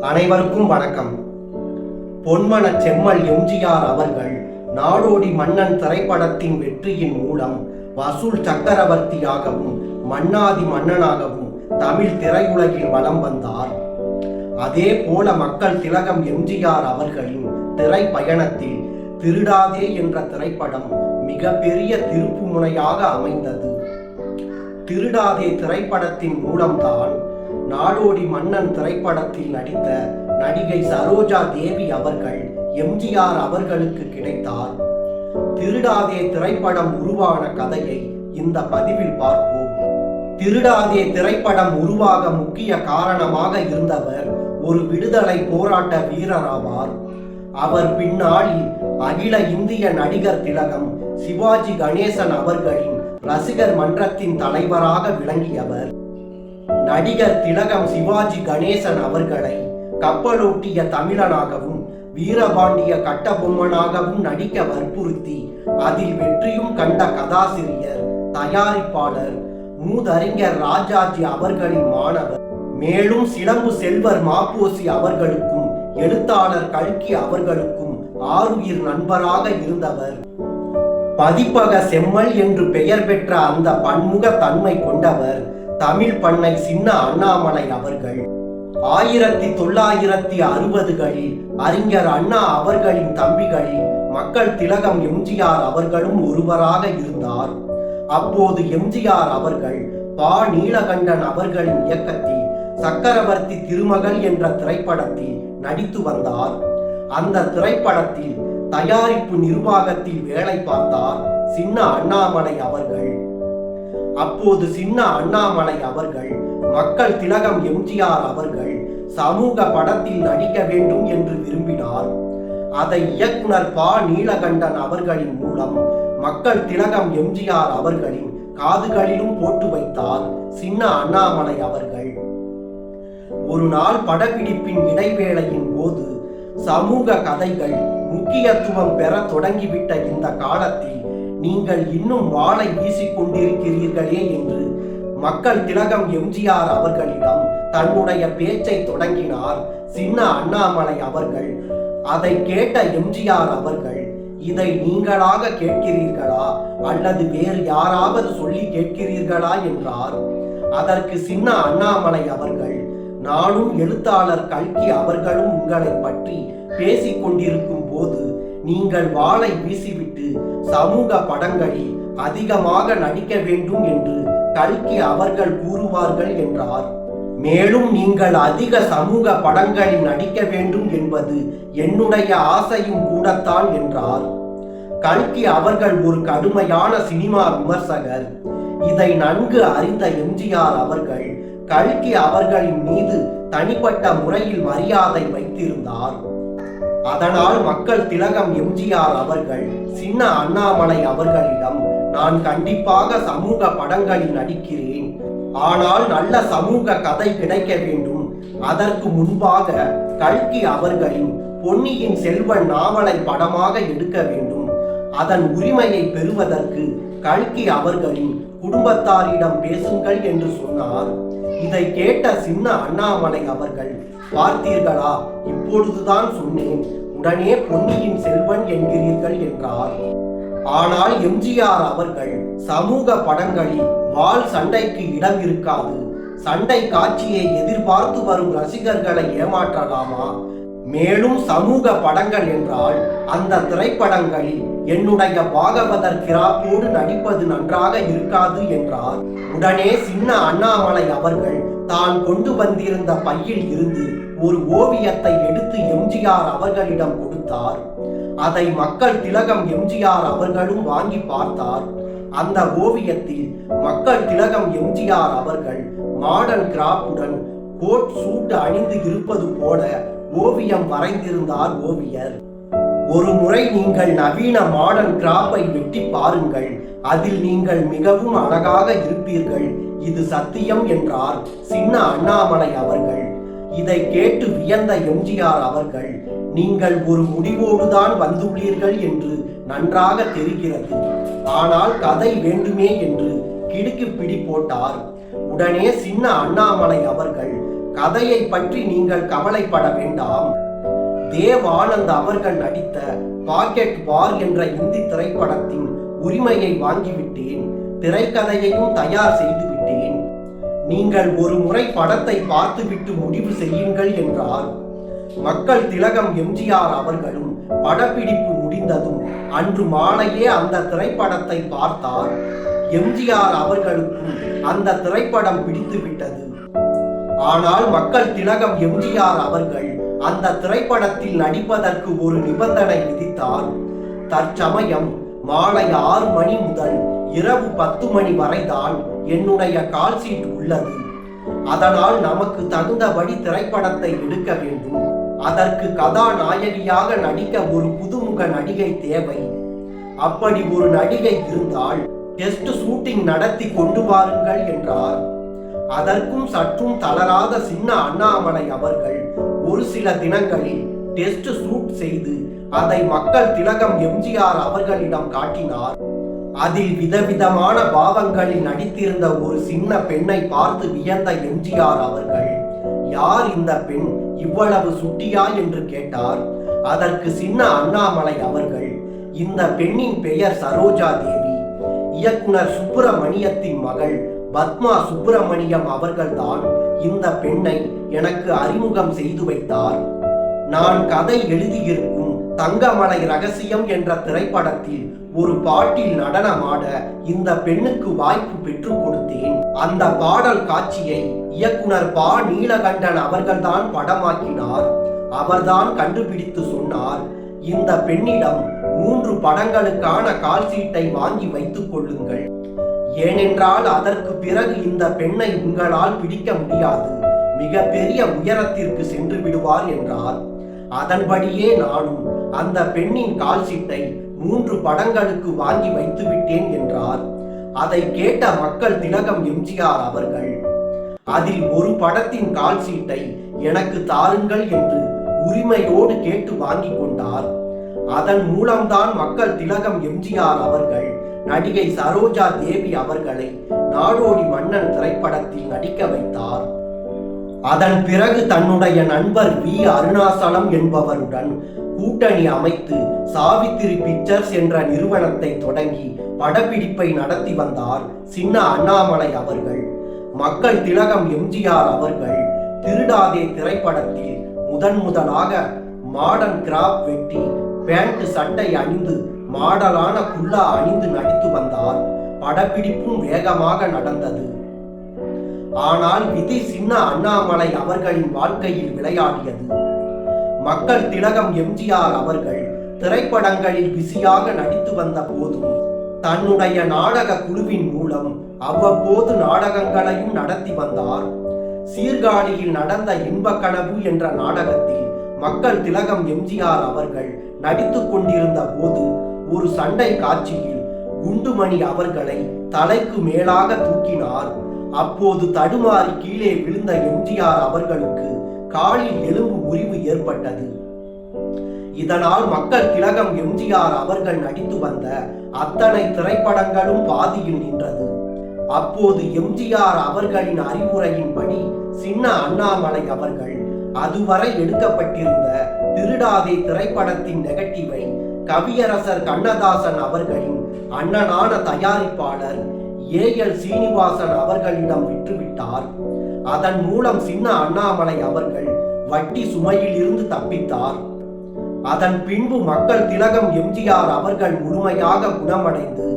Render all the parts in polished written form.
அனைவருக்கும் வணக்கம். பொன்மன செம்மல் எம்ஜிஆர் அவர்கள் நாடோடி மன்னன் திரைப்படத்தின் வெற்றியின் மூலம் வசூல் சக்கரவர்த்தியாகவும் மன்னாதி மன்னனாகவும் தமிழ் திரையுலகில் வலம் வந்தார். அதே போல மக்கள் திலகம் எம்ஜிஆர் அவர்களின் திரை பயணத்தில் திருடாதே என்ற திரைப்படம் மிகப்பெரிய திருப்பு முனையாக அமைந்தது. திருடாதே திரைப்படத்தின் மூலம்தான் நாடோடி மன்னன் திரைப்படத்தில் நடித்த நடிகை சரோஜா தேவி அவர்கள் எம்ஜிஆர் அவர்களுக்கு கிடைத்தார். திருடாதே திரைப்படம் உருவான கதையை இந்த பதிவில் பார்ப்போம். திருடாதே திரைப்படம் உருவாக முக்கிய காரணமாக இருந்தவர் ஒரு விடுதலை போராட்ட வீரர் ஆவார். அவர் பின்னாளில் அகில இந்திய நடிகர் திலகம் சிவாஜி கணேசன் அவர்களின் ரசிகர் மன்றத்தின் தலைவராக விளங்கியவர். நடிகர் திலகம் சிவாஜி கணேசன் அவர்களை கப்பலோட்டிய தமிழனாகவும் வீரபாண்டிய கட்டபொம்மனாகவும் நடிக்க வற்புறுத்தி அதில் வெற்றியும் கண்ட கதாசிரியர் தயாரிப்பாளர் மூதறிஞர் ராஜாஜி அவர்களின் மாணவர், மேலும் சிலம்பு செல்வர் மாப்போசி அவர்களுக்கும் எழுத்தாளர் கல்கி அவர்களுக்கும் ஆருயிர் நண்பராக இருந்தவர். பதிப்பக செம்மல் என்று பெயர் பெற்ற அந்த பன்முக தன்மை கொண்டவர் தமிழ் பண்ணை சின்ன அண்ணாமலை அவர்கள். 1960களில் அறிஞர் அண்ணா அவர்களின் தம்பிகளில் மக்கள் திலகம் எம்ஜிஆர் அவர்களும் ஒருவராக இருந்தார். அப்போது எம்ஜிஆர் அவர்கள் பா நீலகண்டன் அவர்களின் இயக்கத்தில் சக்கரவர்த்தி திருமகள் என்ற திரைப்படத்தில் நடித்து வந்தார். அந்த திரைப்படத்தில் தயாரிப்பு நிர்வாகத்தில் வேலை பார்த்தார் சின்ன அண்ணாமலை அவர்கள். அப்போது சின்ன அண்ணாமலை அவர்கள் மக்கள் திலகம் எம்ஜிஆர் அவர்கள் சமூக படத்தில் நடிக்க வேண்டும் என்று விரும்பினார். அதை இயக்குனர் பா நீலகண்டன் அவர்களின் மூலம் மக்கள் திலகம் எம்ஜிஆர் அவர்களின் காதுகளிலும் போட்டு வைத்தார் சின்ன அண்ணாமலை அவர்கள். ஒரு நாள் படப்பிடிப்பின் இடைவேளையின் போது சமூக கதைகள் முக்கியத்துவம் பெற தொடங்கிவிட்ட இந்த காலத்தில் நீங்கள் இன்னும் வாளை வீசிக்கொண்டிருக்கிறீர்களே என்று மக்கள் திலகம் எம்ஜிஆர் அவர்களிடம் தன்னுடைய பேச்சை தொடங்கினார் சின்ன அண்ணாமலை அவர்கள். அதை கேட்ட எம்ஜிஆர் அவர்கள், இதை நீங்களாக கேட்கிறீர்களா அல்லது வேறு யாராவது சொல்லி கேட்கிறீர்களா என்றார். அதற்கு சின்ன அண்ணாமலை அவர்கள், நானும் எழுத்தாளர் கல்கி அவர்களும் உங்களை பற்றி பேசிக் கொண்டிருக்கும் போது நீங்கள் வாளை வீசிவிட்டு சமூக படங்களில் அதிகமாக நடிக்க வேண்டும் என்று கல்கி அவர்கள் கூறுவார்கள் என்றார். மேலும் நீங்கள் அதிக சமூக படங்களில் நடிக்க வேண்டும் என்பது என்னுடைய ஆசையும் கூடத்தான் என்றார். கல்கி அவர்கள் ஒரு கடுமையான சினிமா விமர்சகர். இதை நன்கு அறிந்த எம்ஜிஆர் அவர்கள் கல்கி அவர்களின் மீது தனிப்பட்ட முறையில் மரியாதை வைத்திருந்தார். அதனால் மக்கள் திலகம் எம்ஜிஆர் அவர்கள் சின்ன அண்ணாமலை அவர்களிடம், நான் கண்டிப்பாக சமூக படங்களில் நடிக்கிறேன், ஆனால் நல்ல சமூக கதை கிடைக்க வேண்டும். அதற்கு முன்பாக கல்கி அவர்களின் பொன்னியின் செல்வன் நாவலை படமாக எடுக்க வேண்டும். அதன் உரிமையை பெறுவதற்கு கல்கி அவர்களின் குடும்பத்தாரிடம் பேசுங்கள் என்று சொன்னார். இதை கேட்ட சின்ன அண்ணாமலை அவர்கள், பார்த்தீர்களா, இப்பொழுதுதான் சொன்னேன், உடனே பொன்னியின் செல்வன் என்கிறீர்கள் என்றார். ஆனால் எம்ஜிஆர் அவர்கள் சமூக படங்களில் வாள் சண்டைக்கு இடம் இருக்காது, சண்டை காட்சியை எதிர்பார்த்து வரும் ரசிகர்களை ஏமாற்றலாமா? மேலும் சமூக படங்கள் என்றால் அந்த திரைப்படங்களில் என்னுடைய பாகவதர் கிராப்போடு நடிப்பது நன்றாக இருக்காது என்றார். உடனே சின்ன அண்ணாமலை அவர்கள் தான் கொண்டு வந்திருந்த பையில் இருந்து ஒரு ஓவியத்தை எடுத்து எம்ஜிஆர் அவர்களிடம் கொடுத்தார். அதை மக்கள் திலகம் எம்ஜிஆர் அவர்களும் வாங்கி பார்த்தார். அந்த ஓவியத்தில் மக்கள் திலகம் எம்ஜிஆர் அவர்கள் மாடர்ன் கிராப்புடன் கோட் சூட் அணிந்து இருப்பது போல ஓவியம் வரைந்திருந்தார் ஓவியர். ஒரு முறை நீங்கள் நவீன மாடர்ன் கிராப்பை வெட்டி பாருங்கள், அதில் நீங்கள் மிகவும் அழகாக இருப்பீர்கள், இது சத்தியம் என்றார் சின்ன அண்ணாமலை அவர்கள். இதை கேட்டு வியந்த எம்ஜிஆர் அவர்கள், நீங்கள் ஒரு முடிவோடுதான் வந்துள்ளீர்கள் என்று நன்றாக தெரிகிறது, ஆனால் கதை வேண்டுமே என்று கிடுக்கு பிடி போட்டார். உடனே சின்ன அண்ணாமலை அவர்கள் கதையை பற்றி நீங்கள் கவலைப்பட வேண்டாம். தேவ் ஆனந்த் அவர்கள் நடித்த பாக்கெட் வார் என்ற இந்தி திரைப்படத்தின் உரிமையை வாங்கிவிட்டேன். திரைக்கதையையும் தயார் செய்துவிட்டேன். நீங்கள் ஒரு முறை படத்தை பார்த்துவிட்டு முடிவு செய்யுங்கள் என்றார். மக்கள் திலகம் எம்ஜிஆர் அவர்களும் படப்பிடிப்பு முடிந்ததும் அன்று மாலையே அந்த திரைப்படத்தை பார்த்தார். எம்ஜிஆர் அவர்களுக்கும் அந்த திரைப்படம் பிடித்துவிட்டது. ஆனால் மக்கள் திலகம் எம்ஜிஆர் அவர்கள் அந்த திரைப்படத்தில் நடிப்பதற்கு ஒரு நிபந்தனை விதித்தார். தற்சமயம் மாலை 6 மணி முதல் இரவு 10 மணி வரைதான் என்னுடைய கால் சீட் உள்ளது. அதனால் நமக்கு தகுந்தபடி திரைப்படத்தை எடுக்க வேண்டும். அதற்கு கதாநாயகியாக நடிக்க ஒரு புதுமுக நடிகை தேவை. அப்படி ஒரு நடிகை இருந்தால் டெஸ்ட் ஷூட்டிங் நடத்தி கொண்டு வாருங்கள் என்றார். அதற்கும் சற்றும் தளராத சின்ன அண்ணாமலை அவர்கள் ஒரு சில தினங்களில் டெஸ்ட் ஷூட் செய்து அதை மக்கள் திலகம் எம்ஜிஆர் அவர்களிடம் காட்டினார். அதில் விதவிதமான பாவங்களில் நடித்திருந்த ஒரு சின்ன பெண்ணை பார்த்து வியந்த எம்ஜிஆர் அவர்கள், யார் இந்த பெண், இவ்வளவு சுட்டியா என்று கேட்டார். அதற்கு சின்ன அண்ணாமலை அவர்கள், இந்த பெண்ணின் பெயர் சரோஜா தேவி. இயக்குனர் சுப்பிரமணியத்தின் மகள் பத்மா சுப்பிரமணியம் அவர்கள்தான் இந்த பெண்ணை எனக்கு அறிமுகம் செய்து வைத்தார். நான் கதை எழுதியிருக்கும் தங்கமலை ரகசியம் என்ற திரைப்படத்தில் ஒரு பாட்டில் நடனமாட இந்த பெண்ணுக்கு வாய்ப்பு பெற்றுக் கொடுத்தேன். அந்த பாடல் காட்சியை இயக்குனர் பா நீலகண்டன் அவர்கள்தான் படமாக்கினார். அவர்தான் கண்டுபிடித்து சொன்னார், இந்த பெண்ணிடம் 3 படங்களுக்கான கால் சீட்டை வாங்கி வைத்துக் கொள்ளுங்கள். ஏனென்றால் அதற்கு பிறகு இந்த பெண்ணை உங்களால் பிடிக்க முடியாது, மிக பெரிய உயரத்திற்கு சென்று விடுவார் என்றார். அதன்படியே நானும் அந்த பெண்ணின் கால் சீட்டை 3 படங்களுக்கு வாங்கி வைத்து விட்டேன் என்றார். அதை கேட்ட மக்கள் திலகம் எம்ஜிஆர் அவர்கள், அதில் ஒரு படத்தின் கால் சீட்டை எனக்கு தாருங்கள் என்று உரிமையோடு கேட்டு வாங்கி கொண்டார். அதன் மூலம்தான் மக்கள் திலகம் எம்ஜிஆர் அவர்கள் நடிகை சரோஜா தேவி அவர்களை நாடோடி மன்னன் திரைப்படத்தில் நடிக்க வைத்தார். அதன் பிறகு தன்னுடைய நண்பர் வி அருணாசலம் என்பவருடன் கூட்டணி அமைத்து சாவித்திரி பிக்சர்ஸ் என்ற நிறுவனத்தை தொடங்கி படப்பிடிப்பை நடத்தி வந்தார் சின்ன அண்ணாமலை அவர்கள். மக்கள் திலகம் எம்ஜிஆர் அவர்கள் திருடாதே திரைப்படத்தில் முதலாக மாடர்ன் கிராப் வெட்டி பேண்ட் சட்டை அணிந்து மாடலான குல்லா அணிந்து நடித்து வந்தார். படப்பிடிப்பும் வேகமாக நடந்தது. ஆனால் விதி சின்ன அண்ணாமலை அவர்களின் வாழ்க்கையில் விளையாடியது. மக்கள் திலகம் எம்ஜிஆர் அவர்கள் திரைப்படங்களில் பிஸியாக நடித்து வந்த போதும் தன்னுடைய நாடக குழுவின் மூலம் அவ்வப்போது நாடகங்களையும் நடத்தி வந்தார். சீர்காழியில் நடந்த இன்ப கனவு என்ற நாடகத்தில் மக்கள் திலகம் எம்ஜிஆர் அவர்கள் நடித்துக் கொண்டிருந்த போது ஒரு சண்டை காட்சியில் குண்டுமணி அவர்களை தலைக்கு மேலாக தூக்கினார். அப்போது தடுமாறி கீழே விழுந்த எம்ஜிஆர் அவர்களுக்கு காலில் எலும்பு முறிவு ஏற்பட்டது. இதனால் மக்கள் திலகம் எம்ஜிஆர் அவர்கள் நடித்து வந்த அத்தனை திரைப்படங்களும் பாதியில் நின்றது. அப்போது எம்ஜிஆர் அவர்களின் அறிவுரையின்படி சின்ன அண்ணாமலை அவர்கள் அதுவரை எடுக்கப்பட்டிருந்த திருடாதே திரைப்படத்தின் நெகட்டிவை கவியரசர் கண்ணதாசன் அவர்களின் அண்ணனான தயாரிப்பாளர் ஏஎல் சீனிவாசன் அவர்களிடம் விற்றுவிட்டார். அதன் மூலம் சின்ன அண்ணாமலை அவர்கள் வட்டி சுமையில் இருந்து தப்பித்தார். அதன் பின்பு மக்கள் திலகம் எம்ஜிஆர் அவர்கள் முழுமையாக குணமடைந்து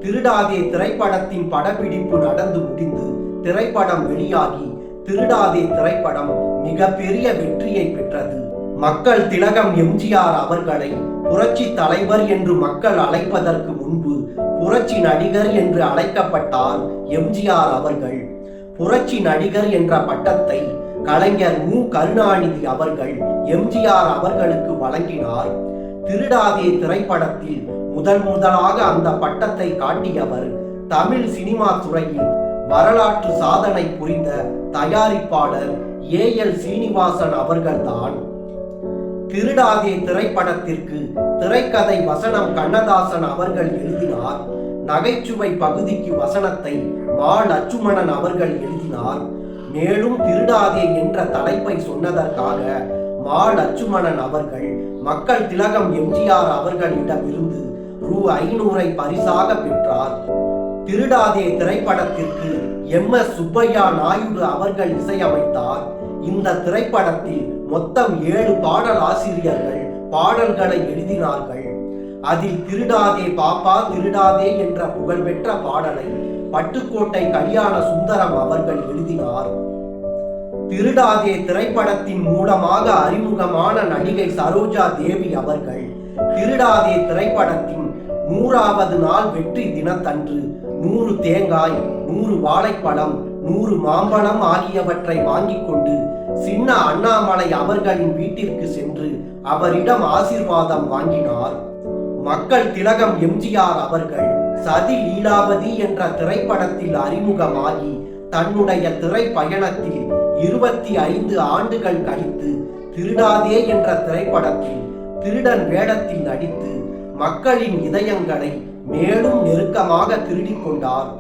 திருடாதே திரைப்படத்தின் படப்பிடிப்பு நடந்து முடிந்து திரைப்படம் வெளியாகி திருடாதே திரைப்படம் மிகப்பெரிய வெற்றியை பெற்றது. மக்கள் திலகம் எம்ஜிஆர் அவர்களை புரட்சி தலைவர் என்று மக்கள் அழைப்பதற்கு முன்பு புரட்சி நடிகர் என்று அழைக்கப்பட்டார் எம்ஜிஆர் அவர்கள். புரட்சி நடிகர் என்ற பட்டத்தை கலைஞர் மு கருணாநிதி அவர்கள் எம்ஜிஆர் அவர்களுக்கு வழங்கினார். திருடாதே திரைப்படத்தில் முதலாக அந்த பட்டத்தை காட்டியவர் தமிழ் சினிமா துறையில் வரலாற்று சாதனை புரிந்த தயாரிப்பாளர் ஏஎல் சீனிவாசன் அவர்கள்தான். திருடாதே திரைப்படத்திற்கு திரைக்கதை வசனம் கண்ணதாசன் அவர்கள் எழுதினார். நகைச்சுவை பகுதிக்கு வசனத்தை மா லட்சுமணன் அவர்கள் எழுதினார். மேலும் திருடாதே என்ற தலைப்பை சொன்னதற்காக மா லட்சுமணன் அவர்கள் மக்கள் திலகம் எம்ஜிஆர் அவர்களிடமிருந்து ரூ. 500 பரிசாக பெற்றார். திருடாதே திரைப்படத்திற்கு MS சுப்பையா நாயுடு அவர்கள் இசையமைத்தார். இந்த திரைப்படத்தில் மொத்தம் 7 பாடல் ஆசிரியர்கள் பாடல்களை எழுதினார்கள். அதில் திருடாதே பாப்பா திருடாதே என்ற புகழ்பெற்ற பாடலை பட்டுக்கோட்டை கல்யாண சுந்தரம் அவர்கள் எழுதினார். திருடாதே திரைப்படத்தின் மூலமாக அறிமுகமான நடிகை சரோஜா தேவி அவர்கள் திருடாதே திரைப்படத்தின் 100வது நாள் வெற்றி தினத்தன்று 100 தேங்காய், 100 வாழைப்பழம், 100 மாம்பழம் ஆகியவற்றை வாங்கிக் கொண்டு சின்ன அண்ணாமலை அவர்களின் வீட்டிற்கு சென்று அவரிடம் ஆசீர்வாதம் வாங்கினார். மக்கள் திலகம் எம்ஜிஆர் அவர்கள் சதி லீலாவதி என்ற திரைப்படத்தில் அறிமுகமாகி தன்னுடைய திரை பயணத்தில் 25 ஆண்டுகள் கழித்து திருடாதே என்ற திரைப்படத்தில் திருடன் வேடத்தில் நடித்து மக்களின் இதயங்களை மேலும் நெருக்கமாக திருடிக் கொண்டார்.